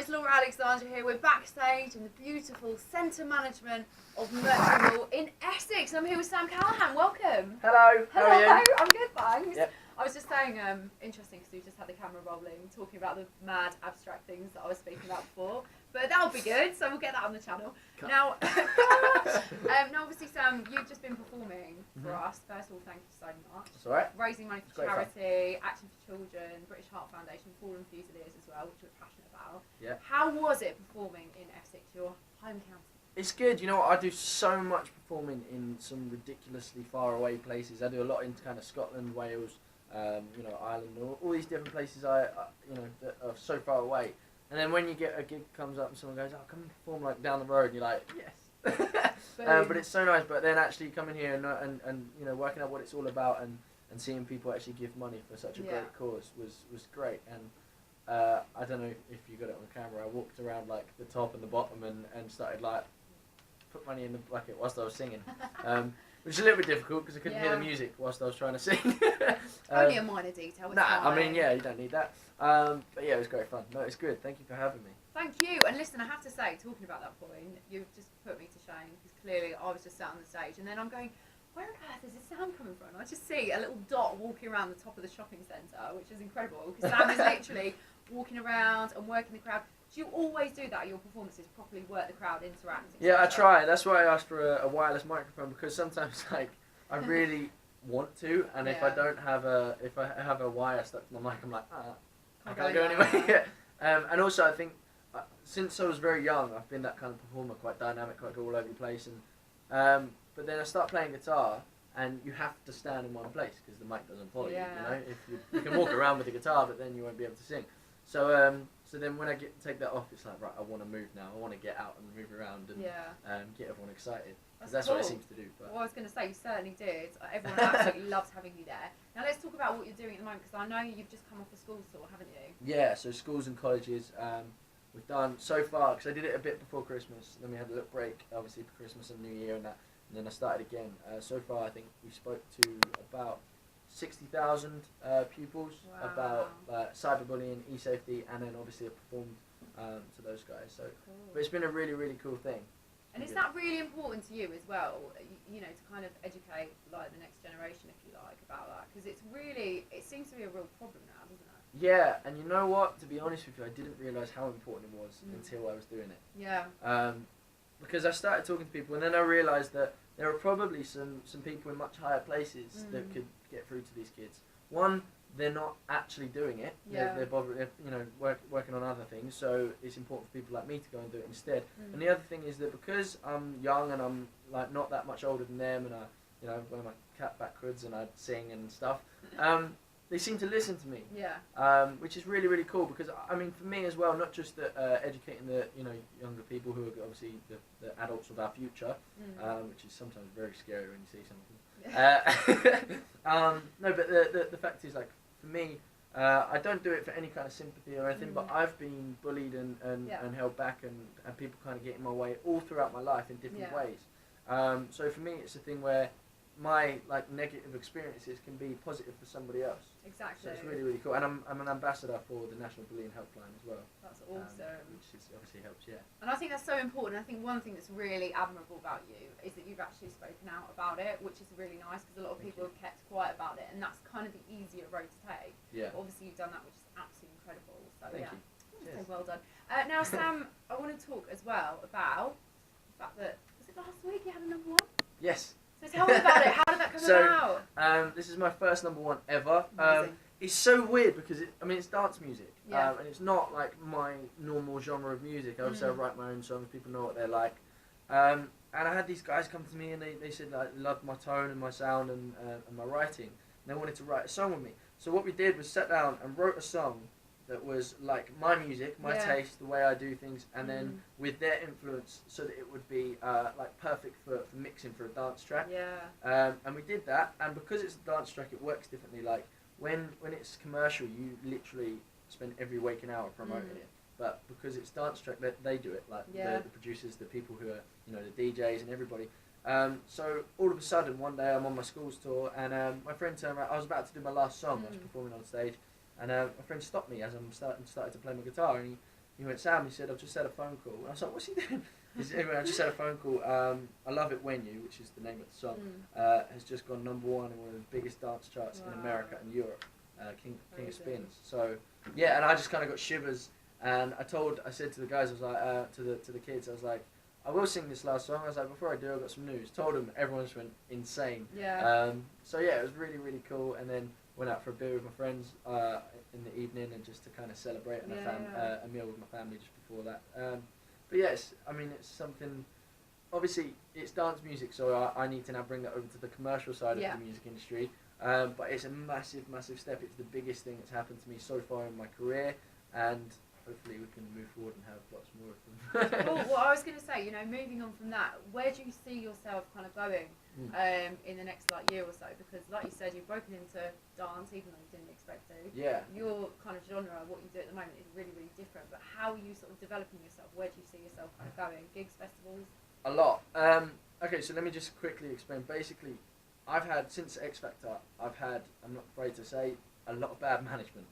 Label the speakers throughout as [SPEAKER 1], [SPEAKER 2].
[SPEAKER 1] it's Laura Alexandra here. We're backstage in the beautiful centre management of Mercury in Essex. I'm here with Sam Callahan. Welcome.
[SPEAKER 2] Hello.
[SPEAKER 1] Hello.
[SPEAKER 2] How are you?
[SPEAKER 1] I'm good, thanks.
[SPEAKER 2] Yep.
[SPEAKER 1] I was just saying, interesting because we just had the camera rolling, talking about the mad abstract things that I was speaking about before. But that'll be good, so we'll get that on the channel.
[SPEAKER 2] Cut.
[SPEAKER 1] Now, now, obviously, Sam, you've just been performing for us. First of all, thank you so much.
[SPEAKER 2] That's all right.
[SPEAKER 1] Raising money for charity, Action for Children, British Heart Foundation, Fallen Fusiliers as well, which we're passionate about.
[SPEAKER 2] Yeah.
[SPEAKER 1] How was it performing in Essex, your home county?
[SPEAKER 2] It's good. You know what? I do so much performing in some ridiculously far away places. I do a lot in kind of Scotland, Wales, Ireland, all these different places that are so far away. And then when you get a gig comes up and someone goes, "Oh, come and perform like down the road," and you're like, "Yes." But it's so nice. But then actually coming here and working out what it's all about and seeing people actually give money for such a great cause was great. And I don't know if you got it on camera. I walked around like the top and the bottom and started like put money in the bucket whilst I was singing. Which is a little bit difficult because I couldn't hear the music whilst I was trying to sing.
[SPEAKER 1] Only a minor detail. It's fine.
[SPEAKER 2] I mean, you don't need that. But yeah, it was great fun. No, it's good. Thank you for having me.
[SPEAKER 1] Thank you. And listen, I have to say, talking about that point, you've just put me to shame because clearly I was just sat on the stage and then I'm going, where on earth is this sound coming from? And I just see a little dot walking around the top of the shopping centre, which is incredible because Sam is literally walking around and working the crowd. Do you always do that at your performances, properly work the crowd, interact?
[SPEAKER 2] Yeah, I try. That's why I asked for a wireless microphone because sometimes like I really want to, and if I don't have if I have a wire stuck to my mic, I'm like, I can't go anywhere. And also I think since I was very young, I've been that kind of performer, quite dynamic, quite all over the place, and but then I start playing guitar. And you have to stand in one place because the mic doesn't follow you. You know, if you can walk around with the guitar, but then you won't be able to sing. So so then when I take that off, it's like, right, I want to move now. I want to get out and move around and get everyone excited. Because that's
[SPEAKER 1] cool.
[SPEAKER 2] what it seems to do. But
[SPEAKER 1] well, I was going to say, you certainly did. Everyone absolutely loves having you there. Now let's talk about what you're doing at the moment because I know you've just come off a school tour, haven't you?
[SPEAKER 2] Yeah, so schools and colleges. We've done so far, because I did it a bit before Christmas. Then we had a little break, obviously, for Christmas and New Year and that. And then I started again. So far, I think we spoke to about 60,000 pupils about cyberbullying, e-safety, and then obviously I performed to those guys. So, but it's been a really, really cool thing.
[SPEAKER 1] And is that really important to you as well? You know, to kind of educate like the next generation, if you like, about that, because it seems to be a real problem now, doesn't it?
[SPEAKER 2] Yeah, and you know what? To be honest with you, I didn't realise how important it was until I was doing it.
[SPEAKER 1] Yeah.
[SPEAKER 2] Because I started talking to people, and then I realised that there are probably some people in much higher places that could get through to these kids. One, they're not actually doing it. Yeah. They're working on other things. So it's important for people like me to go and do it instead. And the other thing is that because I'm young and I'm like not that much older than them, and I wear my cap backwards and I sing and stuff. They seem to listen to me, which is really, really cool because, I mean, for me as well, not just educating the younger people who are obviously the adults of our future, which is sometimes very scary when you see something. No, but the fact is, like, for me, I don't do it for any kind of sympathy or anything, but I've been bullied and held back and people kind of get in my way all throughout my life in different ways. So for me, it's a thing where my like negative experiences can be positive for somebody else.
[SPEAKER 1] Exactly.
[SPEAKER 2] So it's really, really cool. And I'm an ambassador for the National Bullying Helpline as well.
[SPEAKER 1] That's awesome.
[SPEAKER 2] Which obviously helps, yeah.
[SPEAKER 1] And I think that's so important. I think one thing that's really admirable about you is that you've actually spoken out about it, which is really nice because a lot of people have kept quiet about it, and that's kind of the easier road to take. Yeah. But obviously you've done that, which is absolutely incredible. So
[SPEAKER 2] Thank you.
[SPEAKER 1] So well done. Now, Sam, I want to talk as well about the fact that, was it last week you had a #1?
[SPEAKER 2] Yes.
[SPEAKER 1] So tell me about it. How did that come about?
[SPEAKER 2] This is my first #1 ever. It's so weird because it's dance music, and it's not like my normal genre of music. Obviously, I write my own songs. People know what they're like, and I had these guys come to me and they said I loved my tone and my sound and my writing. And they wanted to write a song with me. So what we did was sat down and wrote a song that was like my music, my taste, the way I do things, and then with their influence, so that it would be like perfect for mixing for a dance track. Yeah. And we did that, and because it's a dance track, it works differently. Like when it's commercial, you literally spend every waking hour promoting it. But because it's dance track, they do it. Like the producers, the people who are the DJs and everybody. So all of a sudden, one day I'm on my school's tour, and my friend turned around. I was about to do my last song. I was performing on stage. And my friend stopped me as I'm started to play my guitar, and He went, Sam, he said, I've just had a phone call. And I was like, what's he doing? He said, anyway, I just had a phone call. I Love It When You, which is the name of the song, has just gone #1 in one of the biggest dance charts in America and Europe, King of Spins. So, yeah, and I just kind of got shivers. And I said to the guys, I was like, to the kids, I was like, I will sing this last song. I was like, before I do, I've got some news. Told them, everyone just went insane.
[SPEAKER 1] Yeah.
[SPEAKER 2] So yeah, it was really, really cool. And then went out for a beer with my friends in the evening, and just to kind of celebrate, and a meal with my family just before that. But yes, I mean, it's something. Obviously, it's dance music, so I need to now bring that over to the commercial side of the music industry. But it's a massive, massive step. It's the biggest thing that's happened to me so far in my career, and hopefully we can move forward and have lots more of them.
[SPEAKER 1] Well, I was going to say, moving on from that, where do you see yourself kind of going in the next year or so? Because like you said, you've broken into dance, even though you didn't expect to.
[SPEAKER 2] Yeah.
[SPEAKER 1] Your kind of genre, what you do at the moment, is really, really different. But how are you sort of developing yourself? Where do you see yourself kind of going? Gigs, festivals?
[SPEAKER 2] A lot. Okay, so let me just quickly explain. Basically, I've had, since X Factor, I'm not afraid to say, a lot of bad management.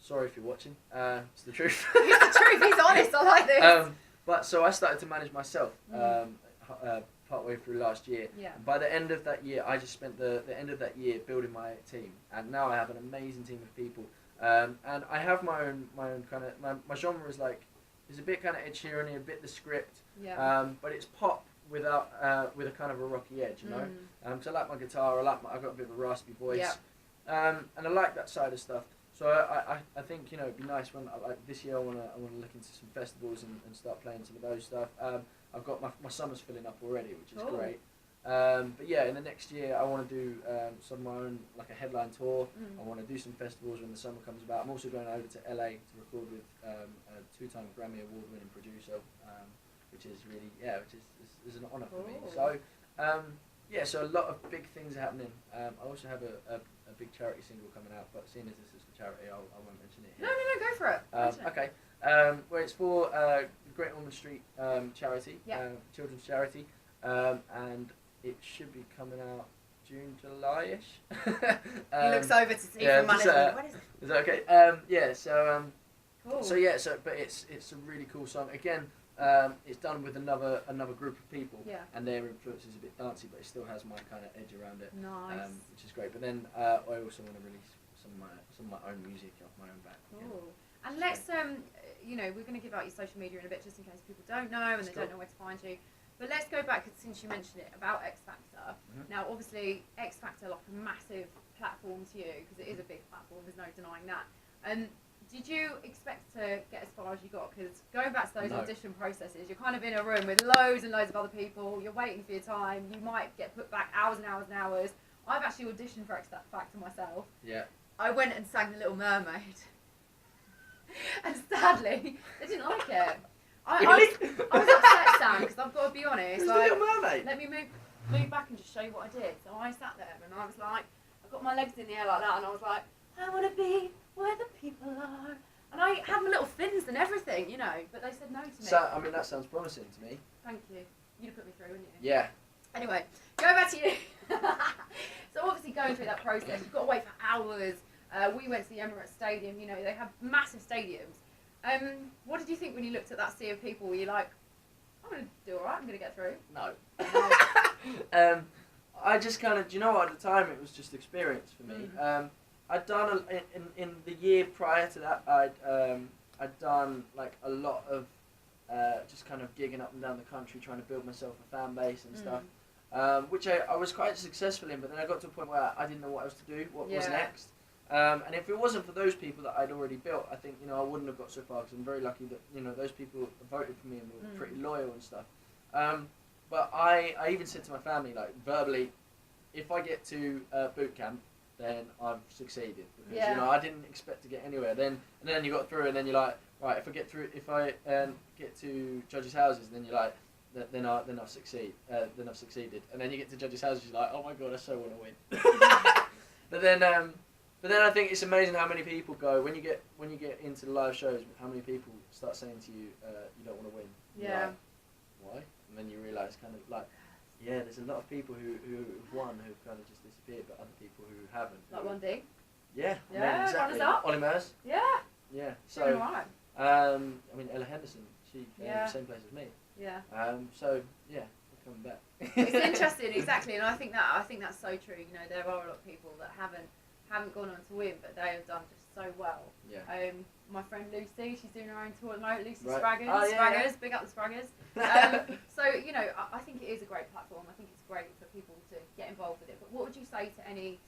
[SPEAKER 2] Sorry if you're watching. It's the truth.
[SPEAKER 1] It's the truth. He's honest. I like this.
[SPEAKER 2] But so I started to manage myself partway through last year.
[SPEAKER 1] Yeah.
[SPEAKER 2] And by the end of that year, I just spent the end of that year building my team, and now I have an amazing team of people. And I have my own kind of my genre is a bit kind of Ed Sheeran-y, a bit the script.
[SPEAKER 1] Yeah.
[SPEAKER 2] But it's pop without with a kind of a rocky edge, you know. So I like my guitar. I've got a bit of a raspy voice.
[SPEAKER 1] Yeah.
[SPEAKER 2] And I like that side of stuff. So I think it'd be nice when this year I wanna look into some festivals and start playing some of those stuff. I've got my summer's filling up already, which is great. But yeah, in the next year I want to do some of my own, a headline tour. I want to do some festivals when the summer comes about. I'm also going over to LA to record with a 2-time Grammy award-winning producer, which is really which is an honour for me. So yeah, so a lot of big things are happening. I also have a big charity single coming out, but seeing as this is for charity, I won't mention it here.
[SPEAKER 1] No, go for it.
[SPEAKER 2] Okay. Well, it's for Great Ormond Street charity, children's charity, and it should be coming out June, July-ish.
[SPEAKER 1] He looks over to see from management. What is it?
[SPEAKER 2] Is that okay? Yeah. So
[SPEAKER 1] cool.
[SPEAKER 2] So yeah. So but it's a really cool song. Again, it's done with another group of people, and their influence is a bit dancey, but it still has my kind of edge around it,
[SPEAKER 1] nice.
[SPEAKER 2] Which is great. But then I also want to release some of my own music off my own back.
[SPEAKER 1] Cool. And let's we're going to give out your social media in a bit, just in case people don't know and they don't know where to find you. But let's go back, since you mentioned it, about X Factor. Now, obviously, X Factor a massive platform to you, because it is a big platform. There's no denying that. Did you expect to get as far as you got? Because going back to those audition processes, you're kind of in a room with loads and loads of other people. You're waiting for your time. You might get put back hours and hours and hours. I've actually auditioned for X Factor myself.
[SPEAKER 2] Yeah.
[SPEAKER 1] I went and sang The Little Mermaid. And sadly, they didn't like it. I was upset, Sam, because I've got to be honest.
[SPEAKER 2] The Little Mermaid.
[SPEAKER 1] Let me move back and just show you what I did. So I sat there and I was like, I got my legs in the air like that, and I was like, I want to be where the people are. And I had my little fins and everything, but they said no to me.
[SPEAKER 2] So, I mean, that sounds promising to me.
[SPEAKER 1] Thank you. You'd have put me through, wouldn't you?
[SPEAKER 2] Yeah.
[SPEAKER 1] Anyway, going back to you. So obviously going through that process, you've got to wait for hours. We went to the Emirates Stadium, they have massive stadiums. What did you think when you looked at that sea of people? Were you like, I'm going to do alright, I'm going to get through?
[SPEAKER 2] No. I just kind of, at the time it was just experience for me. I'd done, in the year prior to that, I'd done a lot of just kind of gigging up and down the country, trying to build myself a fan base and stuff, which I was quite successful in, but then I got to a point where I didn't know what else to do, what was next. And if it wasn't for those people that I'd already built, I think, I wouldn't have got so far, because I'm very lucky that, those people voted for me and were pretty loyal and stuff. But I even said to my family, verbally, if I get to boot camp, then I've succeeded. Because, I didn't expect to get anywhere. Then you got through, and then you're like, right, if I get to judges' houses, then you're like, then I've succeeded. And then you get to judges' houses, you're like, oh my god, I so want to win. But then I think it's amazing how many people go when you get into the live shows. How many people start saying to you, you don't want to win.
[SPEAKER 1] Yeah.
[SPEAKER 2] Like, why? And then you realise there's a lot of people who've won who've kind of just disappeared, but other people who haven't.
[SPEAKER 1] Like one day.
[SPEAKER 2] Yeah.
[SPEAKER 1] Yeah.
[SPEAKER 2] Exactly.
[SPEAKER 1] Runners up.
[SPEAKER 2] Ollie Murs.
[SPEAKER 1] Yeah.
[SPEAKER 2] Yeah.
[SPEAKER 1] So. Right.
[SPEAKER 2] I mean, Ella Henderson, she came
[SPEAKER 1] Yeah.
[SPEAKER 2] the same place as me.
[SPEAKER 1] Yeah.
[SPEAKER 2] So yeah, we're coming back.
[SPEAKER 1] It's interesting, exactly, and I think that's so true. You know, there are a lot of people that haven't gone on to win, but they have done just so well.
[SPEAKER 2] Yeah.
[SPEAKER 1] My friend Lucy, she's doing her own tour at the moment. Lucy
[SPEAKER 2] Right.
[SPEAKER 1] Spraggers,
[SPEAKER 2] Oh, yeah,
[SPEAKER 1] Spraggers, big up the Spraggers. So you know, I think it is a great platform. I think it's great for people to get involved with it. But what would you say to any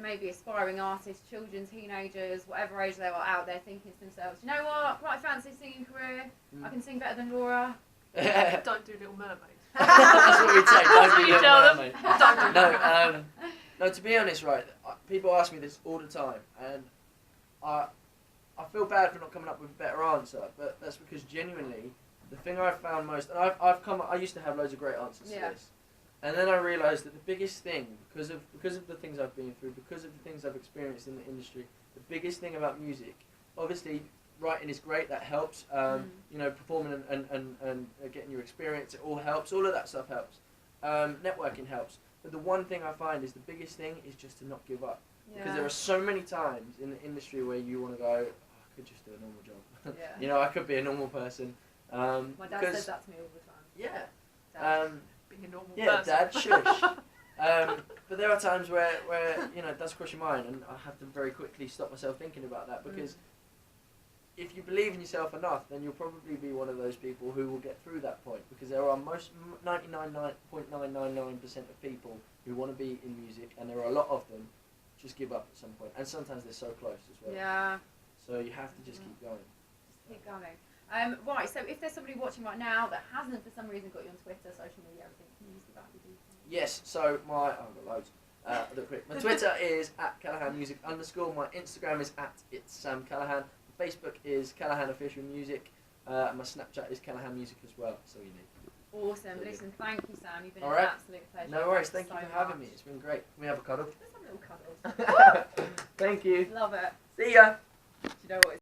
[SPEAKER 1] maybe aspiring artists, children, teenagers, whatever age they are out there, thinking to themselves, you know what, quite fancy singing career. I can sing better than Laura.
[SPEAKER 3] Don't do Little Mermaid.
[SPEAKER 2] That's what we'd say. Don't do
[SPEAKER 3] You
[SPEAKER 2] Little
[SPEAKER 3] tell them.
[SPEAKER 2] Mermaid.
[SPEAKER 3] Don't do
[SPEAKER 2] No, no. To be honest, right, people ask me this all the time, and I feel bad for not coming up with a better answer, but that's because genuinely, the thing I've found most, and I used to have loads of great answers to this, and then I realised that the biggest thing, because of the things I've been through, because of the things I've experienced in the industry, the biggest thing about music, obviously, writing is great, that helps. You know, performing and getting your experience, it all helps. All of that stuff helps. Networking helps. But the one thing I find is the biggest thing is just to not give up. Because there are so many times in the industry where you want to go, oh, I could just do a normal job. You know, I could be a normal person.
[SPEAKER 1] My dad says that to me all the time.
[SPEAKER 2] Yeah.
[SPEAKER 3] Being a normal
[SPEAKER 2] Yeah,
[SPEAKER 3] person.
[SPEAKER 2] Dad, shush. But there are times where you know, it does cross your mind, and I have to very quickly stop myself thinking about that, because if you believe in yourself enough, then you'll probably be one of those people who will get through that point, because there are 99.999% of people who want to be in music, and there are a lot of them just give up at some point, and sometimes they're so close as well.
[SPEAKER 1] Yeah.
[SPEAKER 2] So you have to just keep going.
[SPEAKER 1] Just keep going. Right, so if there's somebody watching right now that hasn't for some reason got you on Twitter, social media, everything, can you just give out your details?
[SPEAKER 2] Yes, so I've got loads. I'll do it quick. My Twitter is @CallahanMusic_. My Instagram is @it's Sam Callahan. My Facebook is Callahan Official Music. And my Snapchat is Callahan Music as well. That's all you need.
[SPEAKER 1] Awesome. Listen, thank you, Sam. You've been
[SPEAKER 2] All
[SPEAKER 1] an
[SPEAKER 2] right.
[SPEAKER 1] absolute pleasure.
[SPEAKER 2] No worries. Thank you
[SPEAKER 1] so
[SPEAKER 2] for having
[SPEAKER 1] much.
[SPEAKER 2] me. It's been great. Can we have a cuddle?
[SPEAKER 1] Let's have a little cuddle.
[SPEAKER 2] Thank you.
[SPEAKER 1] Love it.
[SPEAKER 2] See ya.
[SPEAKER 1] Do you know what?